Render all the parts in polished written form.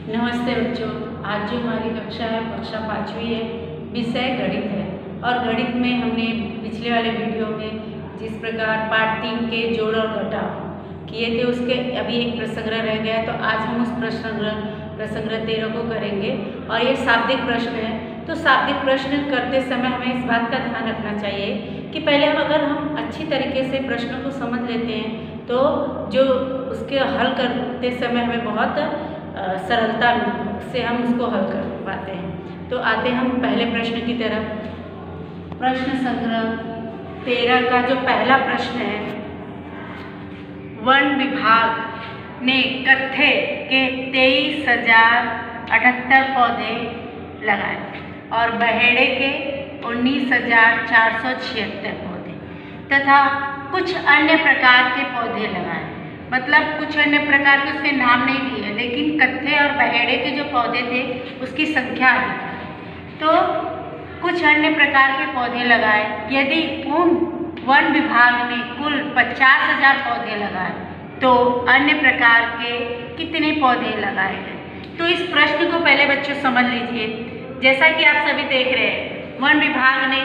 नमस्ते बच्चों। आज जो हमारी कक्षा है कक्षा 5वीं है, विषय गणित है। और गणित में हमने पिछले वाले वीडियो में जिस प्रकार पार्ट 3 के जोड़ और घटाव किए थे उसके अभी एक प्रसंग्रह रह गया है, तो आज हम उस प्रसंग्रह 13 को करेंगे। और ये शाब्दिक प्रश्न है, तो शाब्दिक प्रश्न करते समय हमें इस बात का ध्यान रखना चाहिए कि पहले अगर हम अच्छी तरीके से प्रश्नों को समझ लेते हैं तो जो उसके हल करते समय हमें बहुत सरलता से हम उसको हल कर पाते हैं। तो आते हम पहले प्रश्न की तरफ। प्रश्न संग्रह 13 का जो पहला प्रश्न है, वन विभाग ने कत्थे के 23,078 पौधे लगाए और बहेड़े के 19,476 पौधे तथा कुछ अन्य प्रकार के पौधे लगाए। मतलब कुछ अन्य प्रकार के उसके नाम नहीं दिए, लेकिन कत्थे और बहेड़े के जो पौधे थे उसकी संख्या अधिक है। तो कुछ अन्य प्रकार के पौधे लगाए। यदि उन वन विभाग ने कुल 50,000 पौधे लगाए तो अन्य प्रकार के कितने पौधे लगाए गए। तो इस प्रश्न को पहले बच्चों समझ लीजिए। जैसा कि आप सभी देख रहे हैं, वन विभाग ने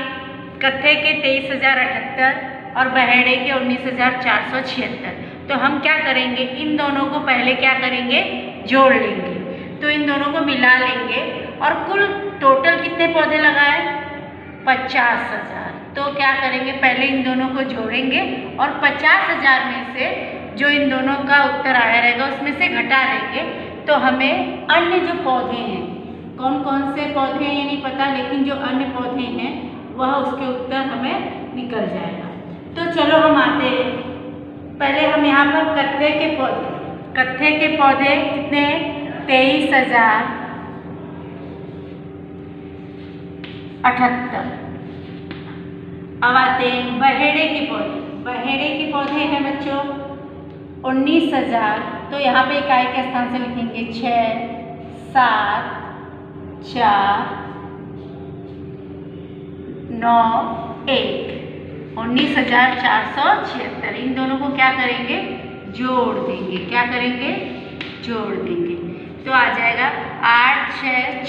कत्थे के 23,078 और बहेड़े के 19,476। तो हम क्या करेंगे, इन दोनों को पहले क्या करेंगे, जोड़ लेंगे। तो इन दोनों को मिला लेंगे और कुल टोटल कितने पौधे लगाए, 50,000। तो क्या करेंगे, पहले इन दोनों को जोड़ेंगे और 50,000 में से जो इन दोनों का उत्तर आया रहेगा उसमें से घटा देंगे। तो हमें अन्य जो पौधे हैं, कौन कौन से पौधे हैं ये नहीं पता, लेकिन जो अन्य पौधे हैं वह उसके उत्तर हमें निकल जाएगा। तो चलो हम आते हैं। पहले हम यहाँ पर कत्थे के पौधे कितने, 23,078। अब आते हैं बहेड़े के पौधे हैं बच्चों 19,000। तो यहाँ पे इकाई के स्थान से लिखेंगे 6, 7, 4, 9, 1, 19,476। इन दोनों को क्या करेंगे, जोड़ देंगे। क्या करेंगे, जोड़ देंगे। तो आ जाएगा 8, 6,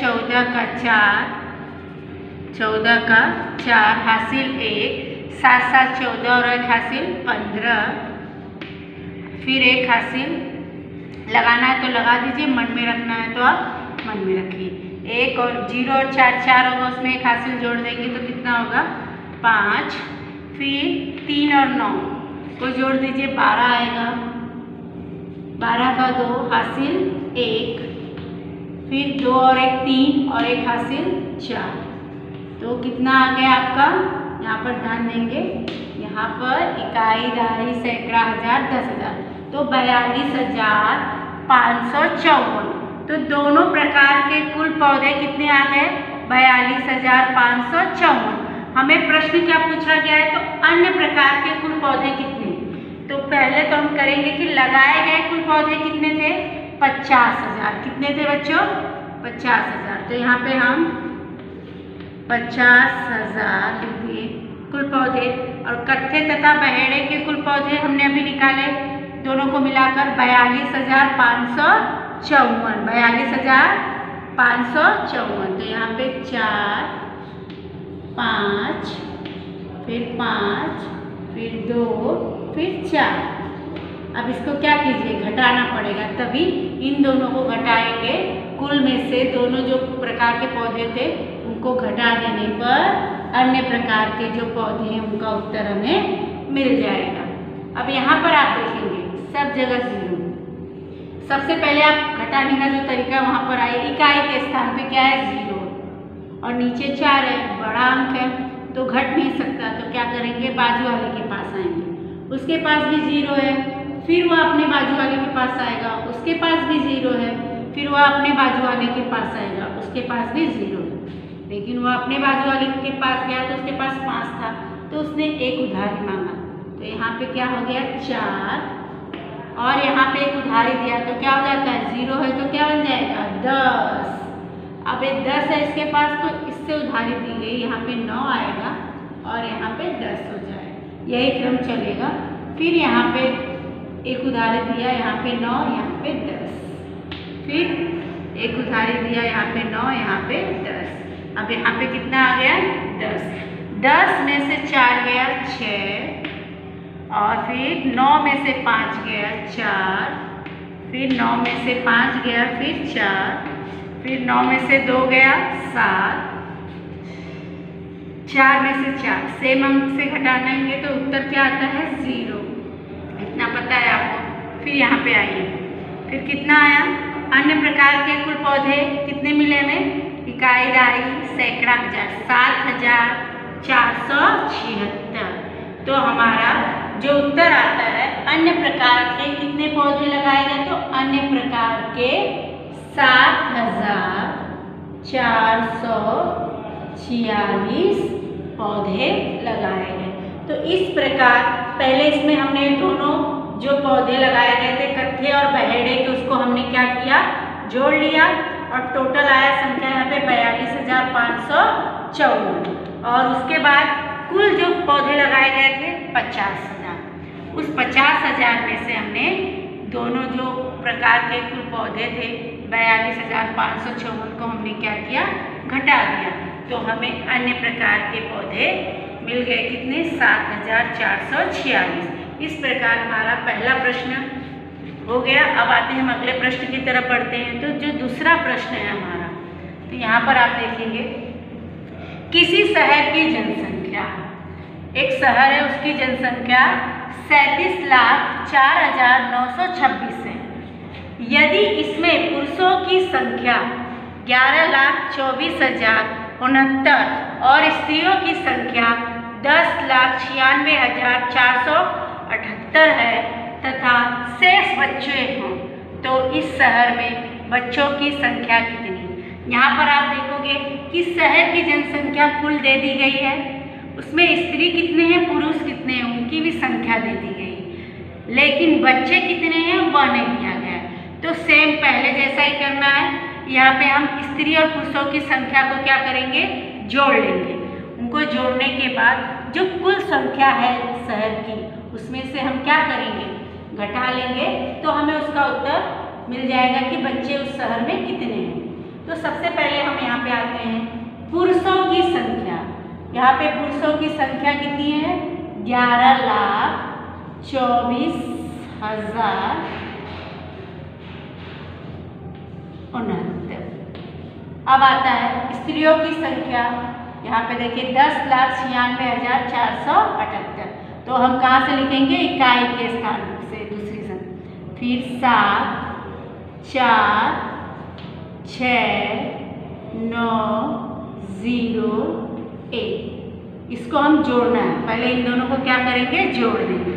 14 का 4 हासिल 1, 7, 7, 14 और 1 हासिल 15। फिर 1 हासिल, लगाना है तो लगा दीजिए, मन में रखना है तो आप मन में रखिए। 1 और 0 और 4, 4 होगा, उसमें 1 हासिल जोड़ देंगे तो कितना होगा, 5। फिर 3 और 9 को जोड़ दीजिए, 12 आएगा। 12 का 2 हासिल 1, फिर 2 और 1 3 और 1 हासिल 4। तो कितना आ गया आपका, यहाँ पर ध्यान देंगे, यहाँ पर इकाई, दहाई, सैकड़ा, हजार, 10,000। तो 42,554। तो दोनों प्रकार के कुल पौधे कितने आ गए, 42,554। हमें प्रश्न क्या पूछा गया है, तो अन्य प्रकार के कुल पौधे कितने। तो पहले तो हम करेंगे कि लगाए गए कुल पौधे कितने थे, 50,000। कितने थे बच्चों, 50,000। तो यहाँ पे हम 50,000 लिख दिए कुल पौधे। और कत्थे तथा बहेड़े के कुल पौधे हमने अभी निकाले, दोनों को मिलाकर 42,554। 42,554। तो यहाँ पे 4, 5, फिर 5, फिर 2, फिर 4। अब इसको क्या कीजिए, घटाना पड़ेगा, तभी इन दोनों को घटाएंगे। कुल में से दोनों जो प्रकार के पौधे थे उनको घटा देने पर अन्य प्रकार के जो पौधे हैं उनका उत्तर हमें मिल जाएगा। अब यहाँ पर आप देखेंगे सब जगह 0। सबसे पहले आप घटाने का जो तरीका वहाँ पर आए, इकाई के स्थान पे क्या है, 0 और नीचे 4 है, बड़ा अंक है तो घट नहीं सकता। तो क्या करेंगे, बाजू वाले के पास आएंगे, उसके पास भी 0 है, फिर वह अपने बाजू वाले के पास आएगा, उसके पास भी 0 है, फिर वह अपने बाजू वाले के पास आएगा, उसके पास भी 0 है। लेकिन वह अपने बाजू वाले के पास गया तो उसके पास 5 था, तो उसने एक उधारी मांगा। तो यहाँ पे क्या हो गया, 4, और यहाँ पे एक उधारी दिया तो क्या हो जाता है, 0 है तो क्या बन जाएगा, 10। अब ये 10 है इसके पास, तो इससे उधारी दी गई, यहाँ पे 9 आएगा और यहाँ पे 10 हो जाएगा। यही क्रम चलेगा। फिर यहाँ पे एक उदाहरण दिया, यहाँ पे 9, यहाँ पे 10। फिर एक उधारी दिया, यहाँ पे 9, यहाँ पे 10। अब यहाँ पे कितना आ गया 10। 10 में से 4 गया 6, और फिर 9 में से 5 गया 4, फिर 9 में से 5 गया फिर 4, फिर 9 में से 2 गया 7, 4 में से 4 सेम अंक से घटाएंगे तो उत्तर क्या आता है 0। इतना पता है आपको। फिर यहाँ पे आइए, फिर कितना आया, अन्य प्रकार के कुल पौधे कितने मिले हमें, इकाई, दहाई, सैकड़ा, हजार, 7476। तो हमारा जो उत्तर आता है अन्य प्रकार के कितने पौधे लगाए गए, तो अन्य प्रकार के 7446 पौधे लगाए गए। तो इस प्रकार पहले इसमें हमने दोनों जो पौधे लगाए गए थे कत्थे और बहेड़े के, उसको हमने क्या किया, जोड़ लिया, और टोटल आया संख्या यहाँ पे 42,554। और उसके बाद कुल जो पौधे लगाए गए थे 50,000। उस 50,000 में से हमने दोनों जो प्रकार के कुल पौधे थे 42,554 को हमने क्या किया, घटा दिया। तो हमें अन्य प्रकार के पौधे मिल गए कितने, 7446। इस प्रकार हमारा पहला प्रश्न हो गया। अब आते हैं हम अगले प्रश्न की तरफ बढ़ते हैं। तो जो दूसरा प्रश्न है हमारा, तो यहाँ पर आप देखेंगे किसी शहर की जनसंख्या, एक शहर है उसकी जनसंख्या 37,04,926 है। यदि इसमें पुरुषों की संख्या 11,24,069 और स्त्रियों की संख्या 10,96,478 है तथा शेष बच्चे हों, तो इस शहर में बच्चों की संख्या कितनी। यहाँ पर आप देखोगे कि शहर की जनसंख्या कुल दे दी गई है, उसमें स्त्री कितने हैं, पुरुष कितने हैं, उनकी भी संख्या दे दी गई, लेकिन बच्चे कितने हैं वह नहीं दिया गया। तो सेम पहले जैसा ही करना है। यहाँ पे हम स्त्री और पुरुषों की संख्या को क्या करेंगे, जोड़ लेंगे। उनको जोड़ने के बाद जो कुल संख्या है शहर की, उसमें से हम क्या करेंगे, घटा लेंगे, तो हमें उसका उत्तर मिल जाएगा कि बच्चे उस शहर में कितने हैं। तो सबसे पहले हम यहाँ पे आते हैं पुरुषों की संख्या। यहाँ पे पुरुषों की संख्या कितनी है, 11,24,069। अब आता है स्त्रियों की संख्या, यहाँ पे देखिए 10,96,478। तो हम कहाँ से लिखेंगे, इकाई के स्थान से दूसरी संख्या, फिर 7, 4, 6, 9, 0, 1। इसको हम जोड़ना है। पहले इन दोनों को क्या करेंगे, जोड़ देंगे।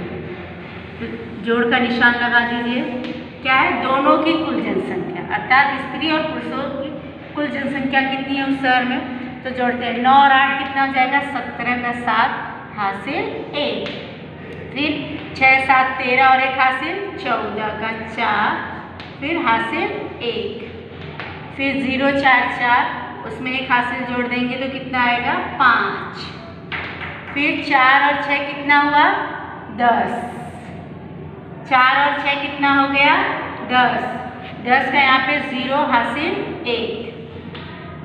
तो जोड़ का निशान लगा दीजिए। क्या है, दोनों की कुल जनसंख्या, अर्थात स्त्री और पुरुषों की कुल जनसंख्या कितनी है उस शहर में। तो जोड़ते हैं, 9 और 8 कितना हो जाएगा, 17 का 7 हासिल 1, फिर 6, 7, 13 और 1 हासिल 14 का 4, फिर हासिल 1, फिर 0, 4, 4, उसमें 1 हासिल जोड़ देंगे तो कितना आएगा 5, फिर 4 और 6 कितना हुआ 10, 4 और 6 कितना हो गया 10, 10 का यहाँ पे 0 हासिल 1,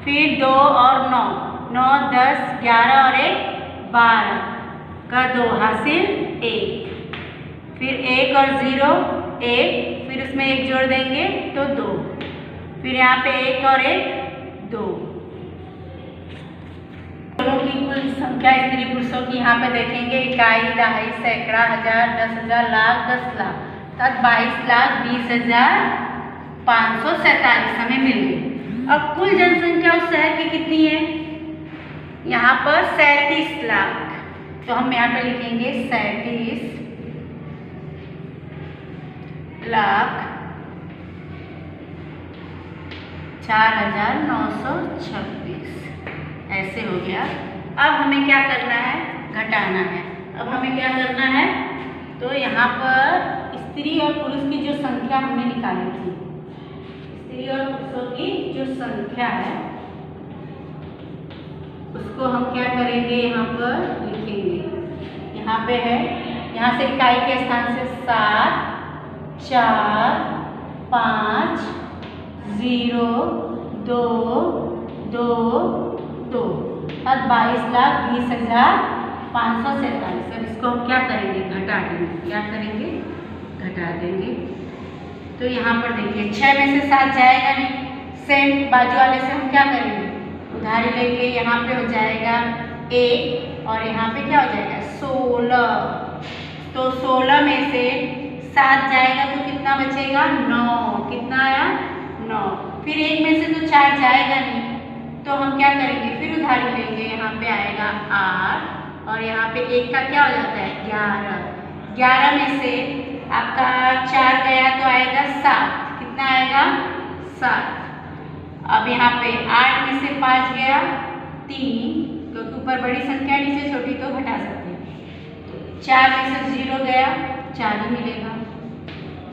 फिर 2 और 9, 9, 10, 11 और 1 12 का 2 हासिल 1, फिर 1 और 0 1, फिर उसमें 1 जोड़ देंगे तो 2, फिर यहाँ पे 1 और 1 2। दोनों की कुल संख्या स्त्री पुरुषों की यहाँ पे देखेंगे, इकाई, दहाई, सैकड़ा, हजार, 10,000, लाख, 10 लाख, तब 22,20,547 हमें मिल गई। अब कुल जनसंख्या उस शहर की कितनी है, यहाँ पर 37 लाख। तो हम यहाँ पे लिखेंगे 37 लाख 4,926, ऐसे हो गया। अब हमें क्या करना है, घटाना है। अब हमें क्या करना है, तो यहाँ पर स्त्री और पुरुष की जो संख्या हमने निकाली थी, स्त्री और पुरुषों की जो संख्या है उसको हम क्या करेंगे, यहाँ पर लिखेंगे। यहाँ पे है, यहाँ से इकाई के स्थान से 7, 4, 5, 0 2 2 2 और 22,20,547। अब इसको हम क्या करेंगे, घटा देंगे। क्या करेंगे, घटा देंगे। तो यहाँ पर देखिए 6 में से 7 जाएगा नहीं, सेम बाजू वाले से हम क्या करेंगे, उधारी लेंगे। यहाँ पे हो जाएगा 1 और यहाँ पे क्या हो जाएगा 16। तो 16 में से 7 जाएगा तो कितना बचेगा 9। कितना आया 9। फिर 1 में से तो 4 जाएगा नहीं, तो हम क्या करेंगे, फिर उधारी लेंगे। यहाँ पे आएगा 8 और यहाँ पे 1 का क्या हो जाता है 11। 11 में से आपका 4 गया तो आएगा 7। कितना आएगा 7। अब यहाँ पे 8 में से 5 गया 3, क्योंकि ऊपर बड़ी संख्या नीचे छोटी तो घटा सकते हैं। 4 में से 0 गया 4 ही मिलेगा।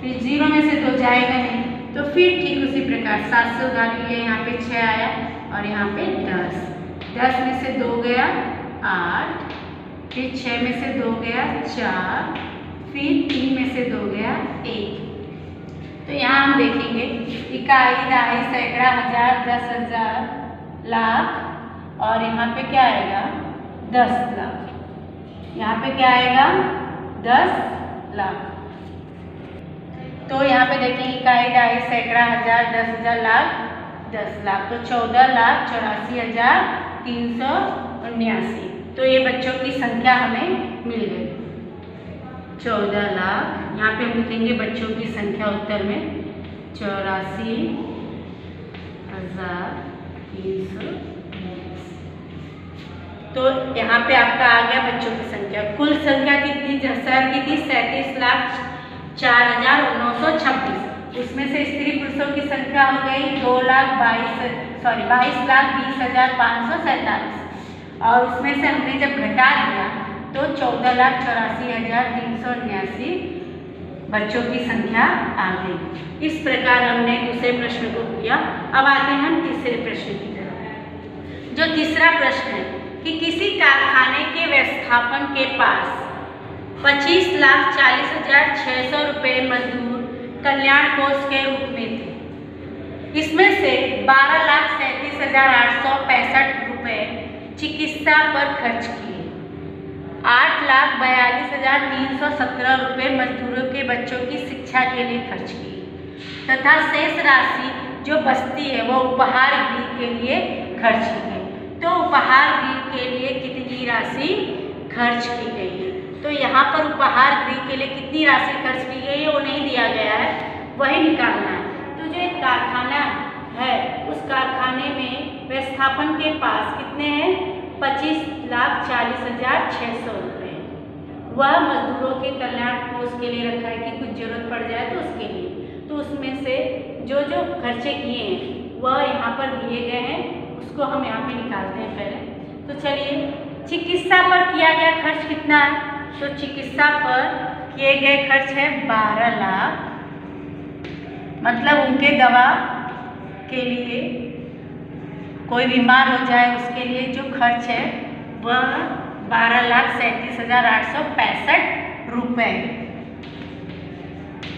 फिर 0 में से 2 जाएगा नहीं, तो फिर ठीक उसी प्रकार 7 से उधारी लिए। यहाँ पे 6 आया और यहाँ पे 10। 10 में से 2 गया 8, फिर 6 में से 2 गया 4, फिर 3 में से 2 गया 1। तो यहाँ हम देखेंगे इकाई, दहाई, सैकड़ा, हजार, 10,000, लाख और यहाँ पे क्या आएगा 10 लाख। यहाँ पे क्या आएगा 10 लाख। तो यहाँ पे देखेंगे इकाई, दहाई, सैकड़ा, हजार, 10,000, लाख, 10 लाख। तो 14,84,379। तो ये बच्चों की संख्या हमें मिल गई 14 लाख। यहाँ पे हम लिखेंगे बच्चों की संख्या उत्तर में 84,379। तो यहाँ पे आपका आ गया बच्चों की संख्या। कुल संख्या कितनी शहर की थी 37,04,926। उसमें से स्त्री पुरुषों की संख्या हो गई 22,20,547 और उसमें से हमने जब घटा दिया तो 14,84,379 बच्चों की संख्या आ गई। इस प्रकार हमने दूसरे प्रश्न को किया। अब आते हैं हम तीसरे प्रश्न की तरफ। जो तीसरा प्रश्न है कि किसी कारखाने के व्यवस्थापन के पास 25,40,600 रुपये मजदूर कल्याण कोष के रूप में थे। इसमें से 12,37,865 रुपये चिकित्सा पर खर्च किए, 8,42,317 रुपये मजदूरों के बच्चों की शिक्षा के लिए खर्च किए तथा शेष राशि जो बचती है वो उपहार गृह के लिए खर्च की गई। तो उपहार गृह के लिए कितनी राशि खर्च की गई है, तो यहाँ पर उपहार गृह के लिए कितनी राशि खर्च की गई है वो नहीं दिया गया है, वही निकालना है। तो जो एक कारखाना है उस कारखाने में व्यवस्थापन के पास कितने हैं 25,40,600 रुपये। वह मजदूरों के कल्याण कोष के लिए रखा है कि कुछ जरूरत पड़ जाए तो उसके लिए। तो उसमें से जो जो खर्चे किए हैं वह यहाँ पर दिए गए हैं, उसको हम यहाँ पे निकालते हैं पहले। तो चलिए चिकित्सा पर किया गया खर्च कितना है, तो चिकित्सा पर किए गए खर्च है 12 लाख। मतलब उनके दवा के लिए, कोई बीमार हो जाए उसके लिए जो खर्च है वह 12,37,865 रुपये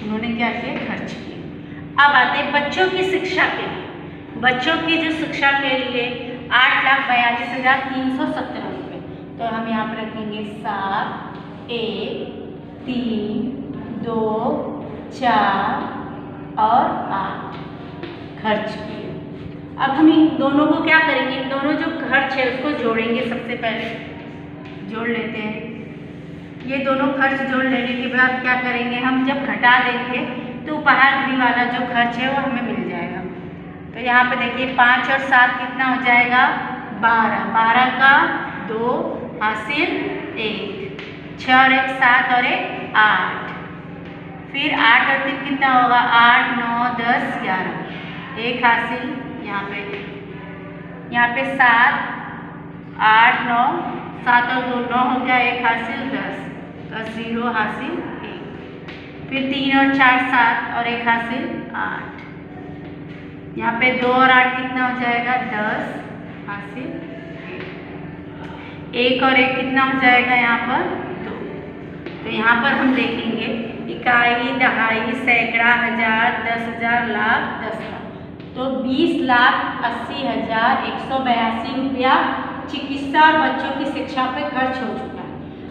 उन्होंने क्या किया खर्च किए। अब आते हैं बच्चों की शिक्षा के लिए। बच्चों की जो शिक्षा के लिए 8,42,317 रुपये। तो हम यहाँ पर रखेंगे 7, 1, 3, 2, 4 और 8 खर्च किए। अब हम इन दोनों को क्या करेंगे, इन दोनों जो खर्च है उसको जोड़ेंगे। सबसे पहले जोड़ लेते हैं। ये दोनों खर्च जोड़ लेने के बाद क्या करेंगे, हम जब घटा देंगे तो उपहार गृह वाला जो खर्च है वो हमें मिल जाएगा। तो यहाँ पे देखिए 5 और 7 कितना हो जाएगा 12, 12 का 2 हासिल 1, 6 और 1 7 और 1 8, फिर 8 और 3 कितना होगा 8, 9, 10, 11, 1 हासिल यहाँ पे 7, 8, 9, 7 और 2 9 हो गया, 1 हासिल 10, 0 हासिल 1, फिर 3 और 4 7 और 1 हासिल 8, यहाँ पे 2 और 8 कितना हो जाएगा 10 हासिल 1 और 1 कितना हो जाएगा यहाँ पर 2। तो यहाँ पर हम देखेंगे इकाई, दहाई, सैकड़ा, हजार, 10,000, लाख, 10 लाख। तो 20,80,182 रुपया चिकित्सा और बच्चों की शिक्षा पर खर्च हो चुका है।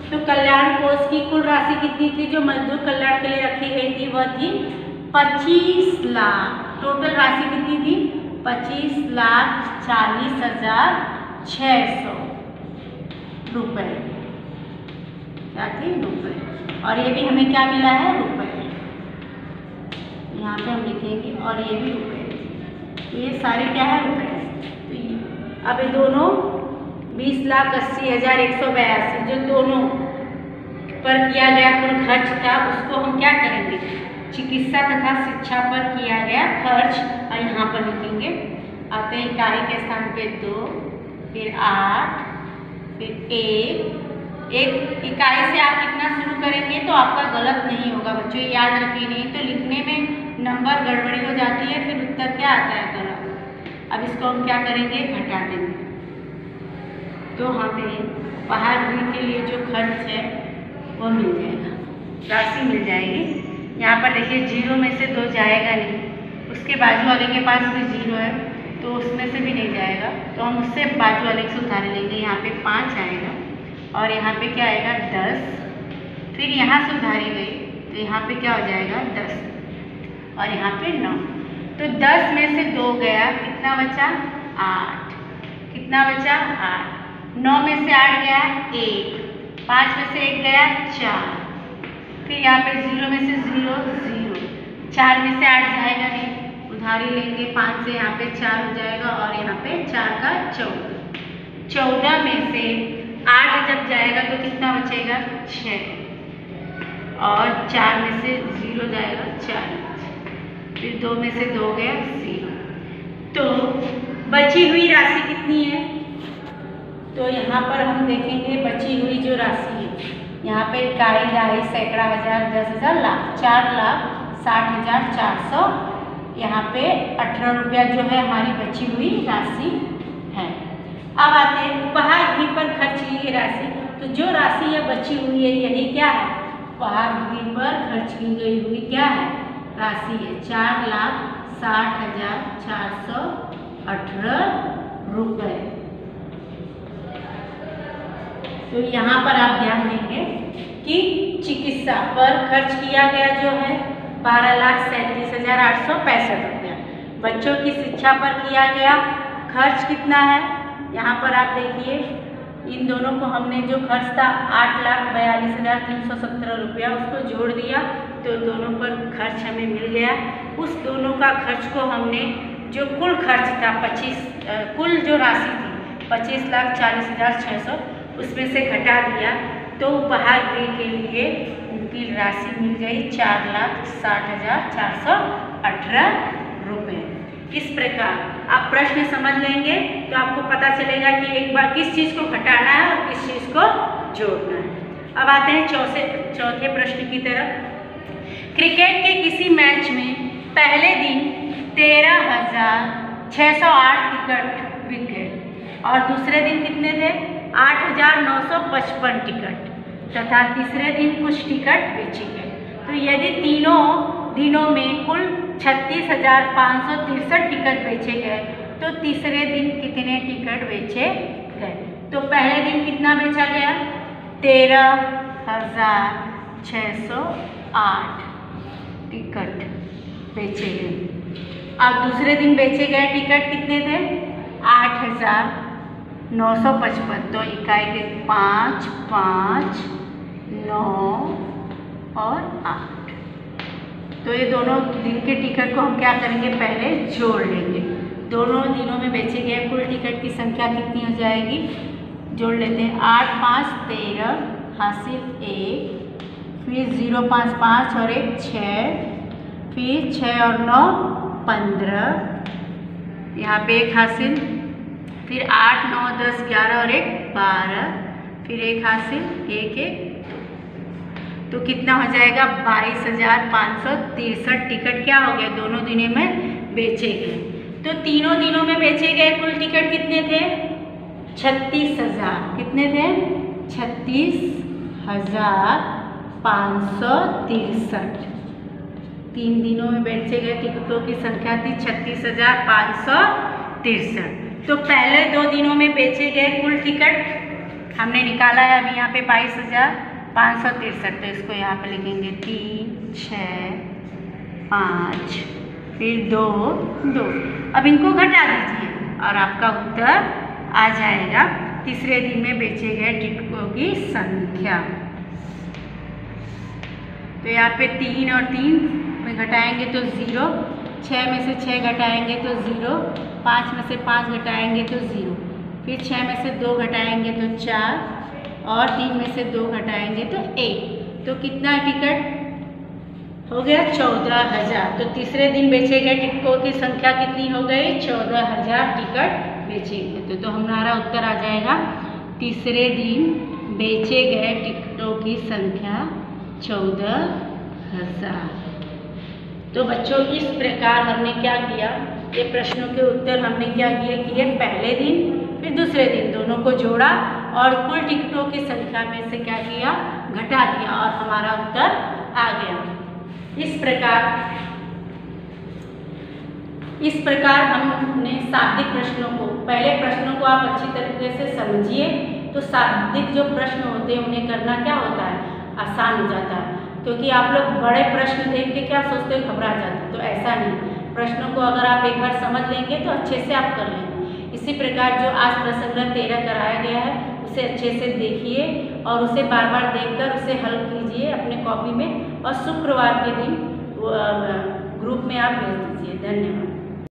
तो कल्याण कोष की कुल राशि कितनी थी जो मजदूर कल्याण के लिए रखी गई थी, वह थी 25 लाख। टोटल राशि कितनी थी, 25,40,600 रुपये। क्या थी, रुपये। और ये भी हमें क्या मिला है, रुपये। यहाँ पे हम लिखेंगे और ये भी रुपये। तो ये सारे क्या है, रुपये। तो अब ये दोनों 20,80,182 जो दोनों पर किया गया कुल खर्च था, उसको हम क्या करेंगे, चिकित्सा तथा शिक्षा पर किया गया खर्च, और यहाँ पर लिखेंगे। आते हैं इकाई के स्थान पे 2, फिर 8, फिर 1। इकाई से आप लिखना शुरू करेंगे तो आपका गलत नहीं होगा बच्चों, याद रखिए, नहीं तो लिखने में नंबर गड़बड़ी हो जाती है, फिर उत्तर क्या आता है, गलत। अब इसको हम क्या करेंगे, घटा देंगे। तो हमें बाहर के लिए जो खर्च है वो मिल जाएगा, राशि मिल जाएगी। यहाँ पर देखिए 0 में से 2 जाएगा नहीं, उसके बाजू वाले के पास भी 0 है तो उसमें से भी नहीं जाएगा, तो हम उससे बाजू वाले से उधार लेंगे। यहाँ पे 5 आएगा और यहाँ पे क्या आएगा, 10। फिर यहाँ से उधारी गई तो यहाँ पे क्या हो जाएगा, 10 और यहाँ पे 9। तो 10 में से 2 गया, कितना बचा, 8। कितना बचा, 8। 9 में से 8 गया, 1। 5 में से 1 गया, 4। फिर यहाँ पे 0 में से 0, 0। 4 में से 8 जाएगा नहीं, उधारी लेंगे 5 से, यहाँ पे 4 हो जाएगा और यहाँ पे 4 का 14। 14 में से 8 जब जाएगा तो कितना बचेगा, 6। और 4 में से 0 जाएगा, 4। फिर 2 में से 2 गया, 0। तो बची हुई राशि कितनी है, तो यहाँ पर हम देखेंगे बची हुई जो राशि है, यहाँ पे इकाई, दहाई, सैकड़ा, हजार, 10,000, लाख, 4,60,400। यहाँ पे 18 रुपया जो है हमारी बची हुई राशि है। अब आते हैं उपहार गृह पर खर्च की गई राशि। तो जो राशि है बची हुई है, यही क्या है, उपहार गृह पर खर्च की गई हुई क्या है, राशि है 4,60,418 रुपये। तो यहाँ पर आप ध्यान देंगे कि चिकित्सा पर खर्च किया गया जो है 12,37,865 रुपया। बच्चों की शिक्षा पर किया गया खर्च कितना है, यहाँ पर आप देखिए, इन दोनों को हमने जो खर्च था 8,42,317 रुपया, उसको जोड़ दिया तो दोनों पर खर्च हमें मिल गया। उस दोनों का खर्च को हमने जो कुल खर्च था कुल जो राशि थी 25,40,600, उसमें से घटा दिया तो उपहार गृह के लिए उनकी राशि मिल गई 4,60,418 रुपये। इस प्रकार आप प्रश्न समझ लेंगे तो आपको पता चलेगा कि एक बार किस चीज़ को घटाना है और किस चीज़ को जोड़ना है। अब आते हैं चौथे प्रश्न की तरफ। क्रिकेट के किसी मैच में पहले दिन 13,608 टिकट बिक गए और दूसरे दिन कितने थे, 8,955 टिकट, तथा तीसरे दिन कुछ टिकट बेचे गए। तो यदि तीनों दिनों में कुल 36,563 टिकट बेचे गए तो तीसरे दिन कितने टिकट बेचे गए। तो पहले दिन कितना बेचा गया, 13,608 टिकट बेचे गए। अब दूसरे दिन बेचे गए टिकट कितने थे, 8,955। तो इकाई के 5, 5, 9 और 8। तो ये दोनों दिन के टिकट को हम क्या करेंगे, पहले जोड़ लेंगे। दोनों दिनों में बेचे गए कुल टिकट की संख्या कितनी हो जाएगी, जोड़ लेते हैं। 8, 5, 13, हासिल 1, फिर 0, 5, 5 और 1, 6, फिर 6 और 9, 15, यहाँ पे 1 हासिल, फिर 8, 9, 10, 11 और 1, 12, फिर 1 हासिल, 1, 1, तो कितना हो जाएगा, 22,563 टिकट क्या हो गया, दोनों दिनों में बेचे गए। तो तीनों दिनों में बेचे गए कुल टिकट कितने थे, 36,000। कितने थे, 36,563। 3 दिनों में बेचे गए टिकटों की संख्या थी 36,563। तो पहले 2 दिनों में बेचे गए कुल टिकट हमने निकाला है अभी यहाँ पे 22,563। तो इसको यहाँ पे लिखेंगे 3, 6, 5 फिर 2, 2। अब इनको घटा दीजिए और आपका उत्तर आ जाएगा तीसरे दिन में बेचे गए टिकटों की संख्या। तो यहाँ पे 3 और 3 में घटाएंगे तो 0, 6 में से 6 घटाएंगे तो 0, 5 में से 5 घटाएंगे तो 0, फिर 6 में से 2 घटाएंगे तो 4 और 3 में से 2 घटाएंगे तो 1। तो कितना टिकट हो गया? 14,000। तो तीसरे दिन बेचे गए टिकटों की संख्या कितनी हो गई? 14,000 टिकट बेचे गए। तो हमारा उत्तर आ जाएगा तीसरे दिन बेचे गए टिकटों की संख्या 14,000। तो बच्चों इस प्रकार हमने क्या किया, ये प्रश्नों के उत्तर हमने क्या किए पहले दिन फिर दूसरे दिन दोनों को जोड़ा और कुल टिकटों की संख्या में से क्या किया? घटा दिया और हमारा उत्तर आ गया। इस प्रकार हमने शाब्दिक प्रश्नों को, पहले प्रश्नों को आप अच्छी तरीके से समझिए तो शाब्दिक जो प्रश्न होते हैं उन्हें करना क्या होता है? आसान हो जाता है। क्योंकि आप लोग बड़े प्रश्न देख के क्या सोचते हो? घबरा जाते हो। तो ऐसा नहीं, प्रश्नों को अगर आप एक बार समझ लेंगे तो अच्छे से आप कर लेंगे। इसी प्रकार जो आज प्रसंग 13 कराया गया है उसे अच्छे से देखिए और उसे बार बार देखकर उसे हल कीजिए अपने कॉपी में और शुक्रवार के दिन ग्रुप में आप भेज दीजिए। धन्यवाद।